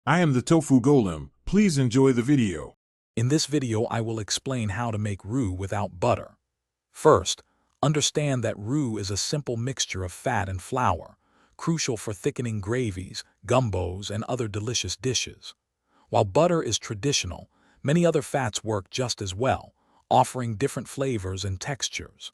I am the Tofu Golem. Please enjoy the video. In this video, I will explain how to make roux without butter. First, understand that roux is a simple mixture of fat and flour, crucial for thickening gravies, gumbos, and other delicious dishes. While butter is traditional, many other fats work just as well, offering different flavors and textures.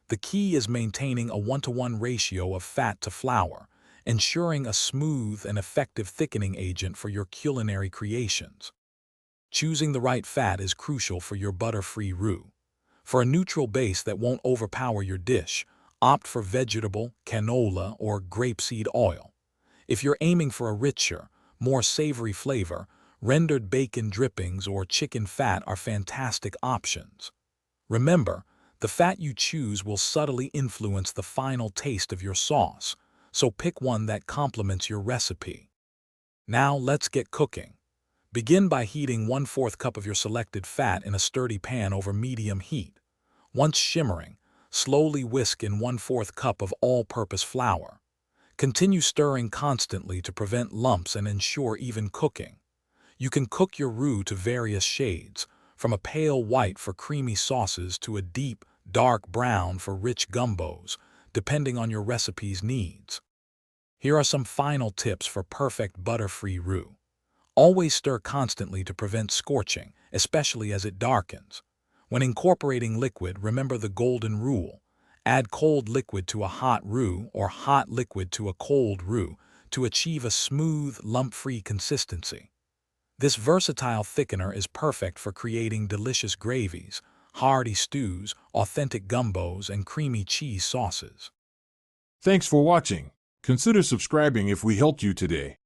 The key is maintaining a 1-to-1 ratio of fat to flour, ensuring a smooth and effective thickening agent for your culinary creations. Choosing the right fat is crucial for your butter-free roux. For a neutral base that won't overpower your dish, opt for vegetable, canola, or grapeseed oil. If you're aiming for a richer, more savory flavor, rendered bacon drippings or chicken fat are fantastic options. Remember, the fat you choose will subtly influence the final taste of your sauce, so pick one that complements your recipe. Now let's get cooking. Begin by heating 1/4 cup of your selected fat in a sturdy pan over medium heat. Once shimmering, slowly whisk in 1/4 cup of all-purpose flour. Continue stirring constantly to prevent lumps and ensure even cooking. You can cook your roux to various shades, from a pale white for creamy sauces to a deep, dark brown for rich gumbos, depending on your recipe's needs. Here are some final tips for perfect butter-free roux. Always stir constantly to prevent scorching, especially as it darkens. When incorporating liquid, remember the golden rule. Add cold liquid to a hot roux or hot liquid to a cold roux to achieve a smooth, lump-free consistency. This versatile thickener is perfect for creating delicious gravies, hearty stews, authentic gumbos, and creamy cheese sauces. Thanks for watching. Consider subscribing if we helped you today.